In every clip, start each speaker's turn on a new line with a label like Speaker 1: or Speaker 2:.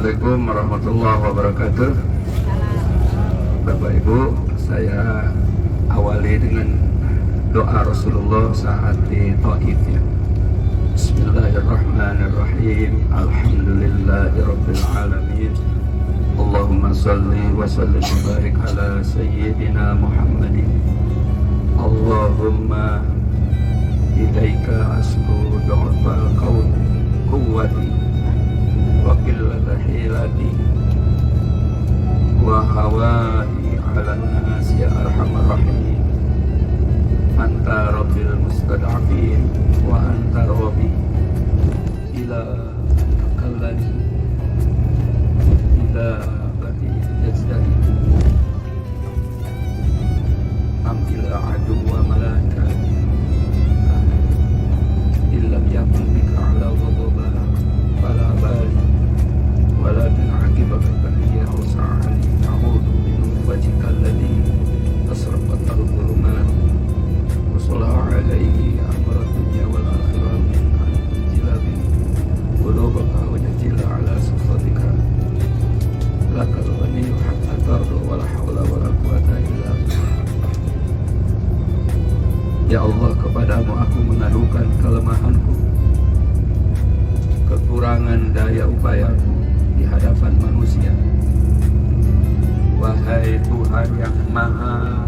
Speaker 1: Assalamualaikum warahmatullahi wabarakatuh. Bapak Ibu, saya awali dengan doa Rasulullah saat di Taif ya. Bismillahirrahmanirrahim. Alhamdulillahirabbil alamin. Allahumma shalli wa sallim wa barik ala sayyidina Muhammadin. Allahumma ilaika asku du'afal qaum quwwati wa qillata hilati wa hawai ala nas ya arhamar rahimin. Anta rabbil mustad'afin wa anta rabbi ila kallani ila abadi yazdari amila adu wa malaka illam yakun bika ala ghadaba fala bali walakin akibaka ya usa'ali na'udhu min wajhika alladhi asrafat al-dhulumat wa sallallahu alaihi amra dunya wal akhirah min jilabi qulubaka wa jajila ala sifatika lakal ghani hatta tardu wa la hawla wa la quwata illa billah. Ya Allah, kepadamu aku mengadukan kelemahanku, kekurangan daya upayaku di hadapan manusia. Wahai Tuhan yang maha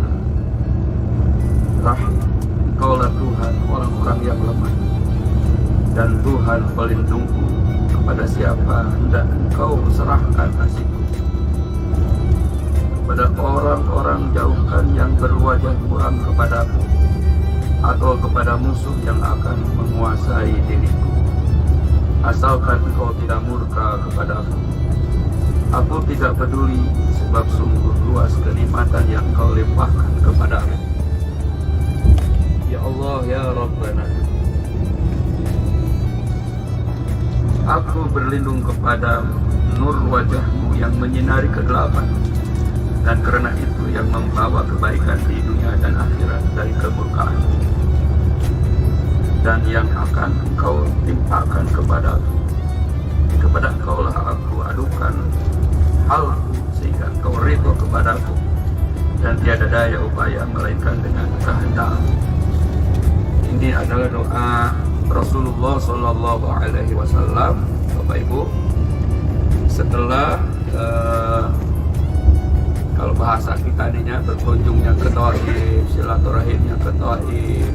Speaker 1: rahim, Engkaulah Tuhan orang-orang yang lemah, dan Tuhan pelindungku kepada siapa hendak Engkau serahkan nasibku. Kepada orang-orang jauhkan yang berwajah muram kepadaku, atau kepada musuh yang akan menguasai diriku. Asalkan Engkau tidak murka kepadaku, aku tidak peduli, sebab sungguh luas kenikmatan yang Engkau limpahkan kepadaku. Ya Allah, ya Rabbana, aku berlindung kepada nur wajah-Mu yang menyinari kegelapan, dan karena itu yang membawa kebaikan di dunia dan akhirat dari kemurkaan, dan yang akan Engkau timpakan kepadaku. Kepada Engkaulah aku adukan halku, sehingga Engkau ridho kepadaku, dan tiada daya upaya melainkan dengan kehendak. Ini adalah doa Rasulullah Sallallahu Alaihi Wasallam, Bapak Ibu, setelah kalau bahasa kita ininya berkunjungnya ke Taif, silaturahimnya ke Taif,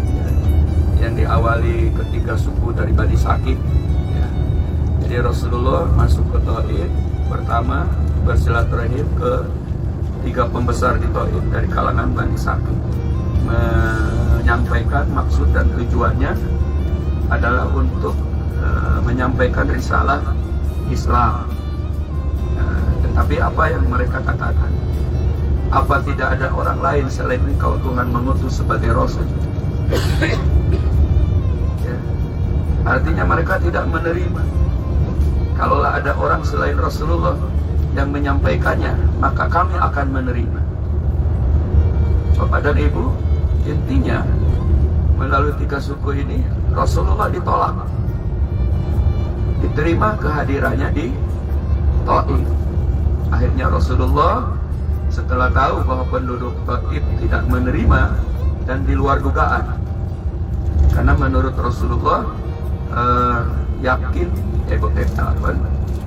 Speaker 1: yang diawali ketiga suku dari Bani Sakif ya. Jadi Rasulullah masuk ke Taif, pertama bersilaturahim ke tiga pembesar di Taif dari kalangan Bani Sakif, menyampaikan maksud dan tujuannya adalah untuk menyampaikan risalah Islam. Tetapi apa yang mereka katakan? Apa tidak ada orang lain selain Engkau Tuhan mengutus sebagai Rasul? Ya. Artinya mereka tidak menerima. Kalaulah ada orang selain Rasulullah yang menyampaikannya, maka kami akan menerima. Bapak dan Ibu, intinya melalui tiga suku ini Rasulullah ditolak, diterima kehadirannya di Taif. Akhirnya Rasulullah setelah tahu bahwa penduduk Taif tidak menerima dan di luar dugaan, karena menurut Rasulullah yakin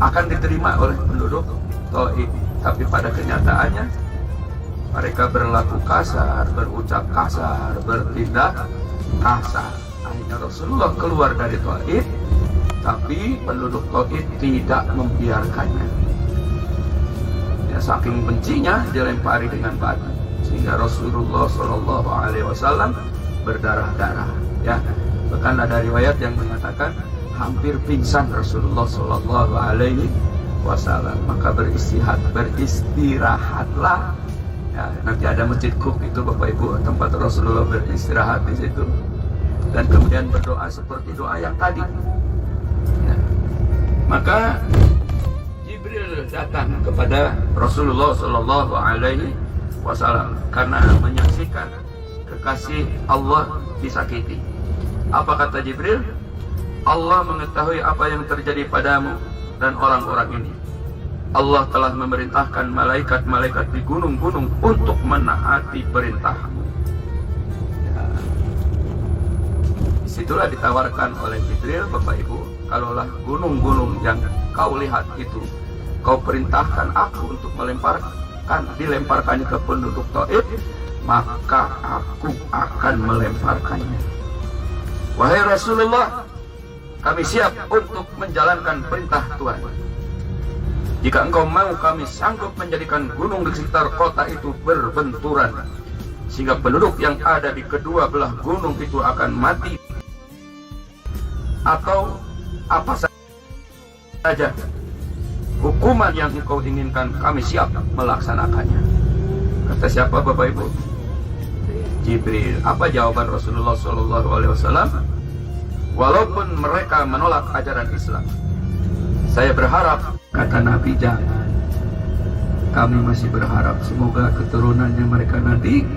Speaker 1: akan diterima oleh penduduk Taif, tapi pada kenyataannya mereka berlaku kasar, berucap kasar, bertindak kasar. Akhirnya Rasulullah keluar dari Taif, tapi penduduk Taif tidak membiarkannya. Ya, saking bencinya dilempari dengan batu, sehingga Rasulullah Shallallahu Alaihi Wasallam berdarah-darah. Ya, bahkan ada riwayat yang mengatakan hampir pingsan Rasulullah Shallallahu Alaihi Wasallam. Maka beristirahatlah. Ya, nanti ada masjid Kuf itu Bapak Ibu, tempat Rasulullah beristirahat di situ. Dan kemudian berdoa seperti doa yang tadi. Ya. Maka Jibril datang kepada Rasulullah Sallallahu Alaihi Wasallam karena menyaksikan kekasih Allah disakiti. Apa kata Jibril? Allah mengetahui apa yang terjadi padamu dan orang-orang ini. Allah telah memerintahkan malaikat-malaikat di gunung-gunung untuk menaati perintahmu. Ya. Disitulah ditawarkan oleh Jibril, Bapak Ibu, kalaulah gunung-gunung yang kau lihat itu kau perintahkan aku untuk dilemparkannya ke penduduk Taif, maka aku akan melemparkannya. Wahai Rasulullah, kami siap untuk menjalankan perintah Tuhan. Jika engkau mau, kami sanggup menjadikan gunung di sekitar kota itu berbenturan, sehingga penduduk yang ada di kedua belah gunung itu akan mati, atau apa saja hukuman yang engkau inginkan, kami siap melaksanakannya. Kata siapa, Bapak Ibu? Jibril. Apa jawaban Rasulullah SAW? Walaupun mereka menolak ajaran Islam, saya berharap, kata Nabi, jangan. Kami masih berharap semoga keturunannya mereka nanti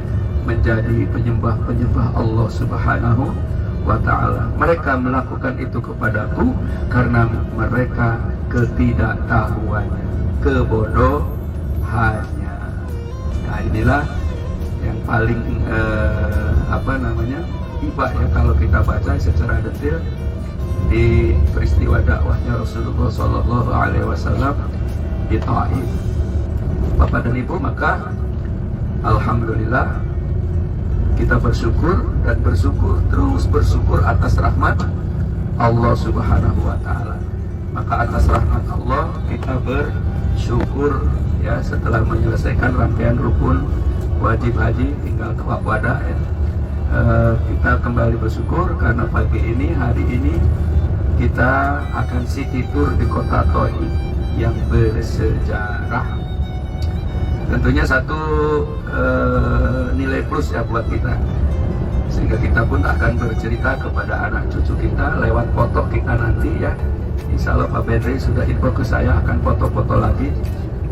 Speaker 1: menjadi penyembah-penyembah Allah Subhanahu wa ta'ala. Mereka melakukan itu kepadaku karena mereka ketidaktahuannya, kebodohannya. Nah, inilah yang paling tiba ya kalau kita baca secara detail di peristiwa dakwahnya Rasulullah Sallallahu Alaihi Wasallam di Taif. Bapak dan Ibu, maka alhamdulillah kita bersyukur dan terus bersyukur atas rahmat Allah Subhanahu Wa Taala. Maka atas rahmat Allah kita bersyukur ya, setelah menyelesaikan rangkaian rukun wajib haji tinggal tawaf wada ya. Kita kembali bersyukur karena hari ini kita akan city tour di kota Taif yang bersejarah. Tentunya satu nilai plus ya buat kita, sehingga kita pun akan bercerita kepada anak cucu kita lewat foto kita nanti ya. Insya Allah Pak Benri sudah info ke saya akan foto-foto lagi.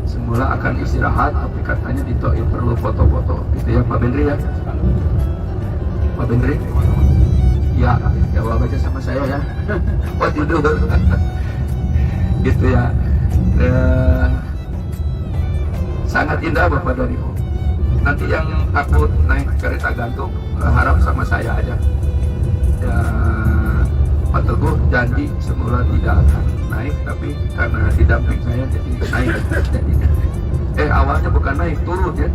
Speaker 1: Semula akan istirahat, tapi katanya di Taif perlu foto-foto. Itu ya Pak Benri ya. Pak Benri? Ya, jawab aja sama saya ya. What you do? Gitu ya. Sangat indah Bapak dan Ibu. Nanti yang takut naik kereta gantung harap sama saya aja. Ya, Pak Teguh janji semula tidak akan naik, tapi karena didamping saya jadi naik. Awalnya bukan naik, turun ya.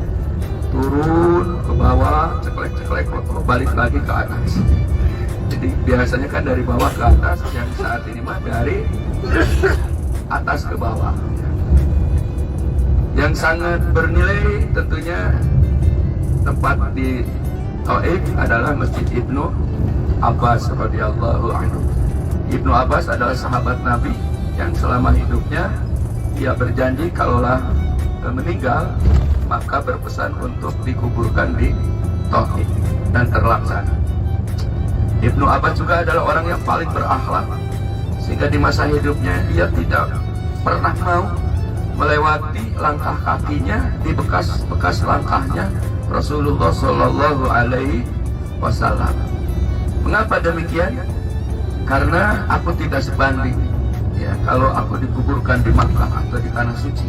Speaker 1: Turun ke bawah, ceklek-ceklek foto, balik lagi ke atas. Jadi biasanya kan dari bawah ke atas, yang saat ini mah dari atas ke bawah. Yang sangat bernilai tentunya tempat di Taif adalah Masjid Ibnu Abbas radhiyallahu anhu. Ibnu Abbas adalah sahabat Nabi yang selama hidupnya dia berjanji kalaulah meninggal maka berpesan untuk dikuburkan di Taif, dan terlaksana. Ibnu Abbas juga adalah orang yang paling berakhlak, sehingga di masa hidupnya dia tidak pernah mau melewati langkah kakinya di bekas langkahnya Rasulullah Sallallahu Alaihi Wasallam. Mengapa demikian? Karena aku tidak sebanding ya kalau aku dikuburkan di Makkah atau di tanah suci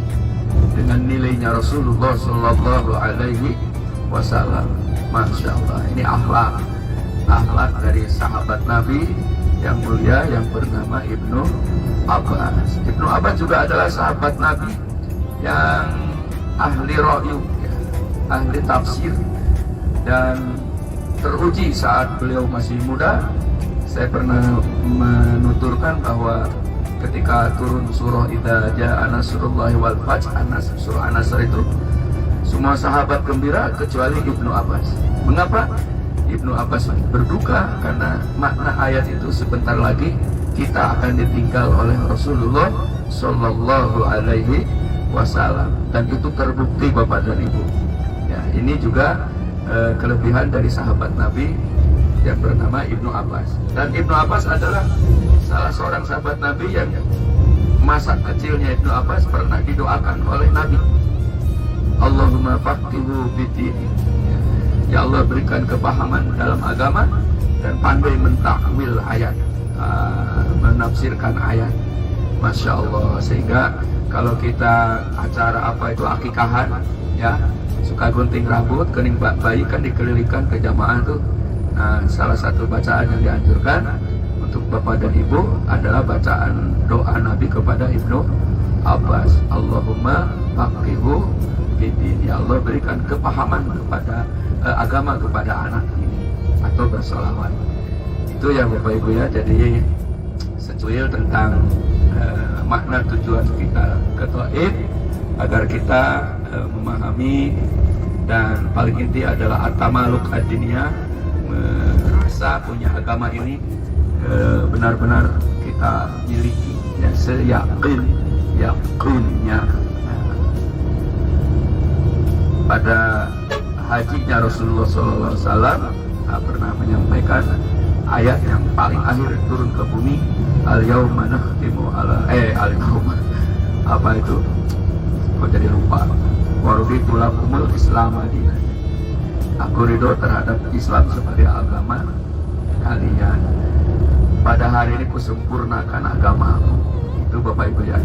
Speaker 1: dengan nilainya Rasulullah Sallallahu Alaihi Wasallam. Masya Allah, ini akhlak dari sahabat Nabi yang mulia yang bernama Ibnu Abbas. Ibnu Abbas juga adalah sahabat Nabi yang ahli ra'yu, ya, ahli tafsir, dan teruji saat beliau masih muda. Saya pernah menuturkan bahwa ketika turun surah Idza Jaa Nasrullahi wal Fath, surah An-Nasr itu, semua sahabat gembira kecuali Ibnu Abbas. Mengapa? Ibnu Abbas berduka karena makna ayat itu sebentar lagi kita akan ditinggal oleh Rasulullah Sallallahu Alaihi Wasallam, dan itu terbukti Bapak dan Ibu. Ya, ini juga kelebihan dari sahabat Nabi yang bernama Ibnu Abbas. Dan Ibnu Abbas adalah salah seorang sahabat Nabi yang masa kecilnya Ibnu Abbas pernah didoakan oleh Nabi, Allahumma faqihu bid-din. Ya Allah, berikan kepahaman dalam agama dan pandai mentakwil ayat, menafsirkan ayat. Masya Allah, sehingga kalau kita acara apa itu akikahan ya, suka gunting rambut, kening bayi kan dikelilingkan ke jamaah tuh. Nah, salah satu bacaan yang dianjurkan untuk bapak dan ibu adalah bacaan doa Nabi kepada Ibnu Abbas, Allahumma faqihu fiddin, ya Allah berikan kepahaman kepada agama kepada anak ini, atau bersolawat. Itu ya bapak ibu ya. Jadi secuil tentang makna tujuan kita ke Taif, agar kita memahami, dan paling inti adalah at-tamaluk ad-diniyah, merasa punya agama ini benar-benar kita miliki ya, yakinnya. Pada hajinya Rasulullah SAW pernah menyampaikan ayat yang paling akhir turun ke bumi, al-yauma nakhtimu ala al-yauma apa itu, kok jadi lupa, waraditu lakumul islam dinan, aku ridho terhadap Islam sebagai agama kalian, pada hari ini kusempurnakan agamaku. Itu bapak ibu ya.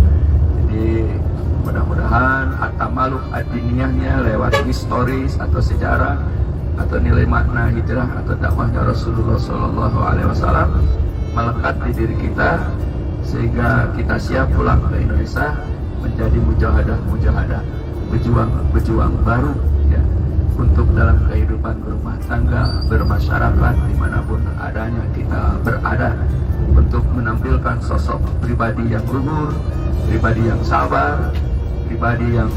Speaker 1: Jadi mudah-mudahan at-tamaluk ad-diniyahnya lewat historis atau sejarah atau nilai makna hijrah atau dakwahnya Rasulullah SAW melekat di diri kita, sehingga kita siap pulang ke Indonesia menjadi mujahadah, pejuang baru ya, untuk dalam kehidupan berumah tangga, bermasyarakat dimanapun adanya kita berada, untuk menampilkan sosok pribadi yang luhur, pribadi yang sabar, pribadi yang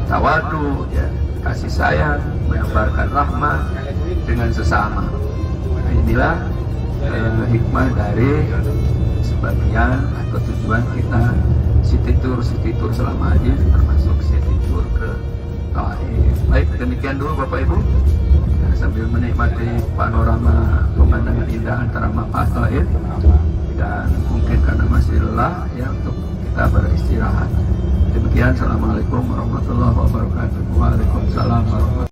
Speaker 1: tawadu ya, kasih sayang, menyebarkan rahmat dengan sesama. Nah, inilah hikmah dari sebagian atau tujuan kita city tour selama haji, termasuk city tour ke Taif. Baik, demikian dulu bapak ibu ya, sambil menikmati panorama pemandangan indah antara Makkah Taif, dan mungkin karena masih lelah ya, untuk kita beristirahat. Demikian, assalamualaikum warahmatullahi wabarakatuh. Waalaikumsalam warahmatullahi wabarakatuh.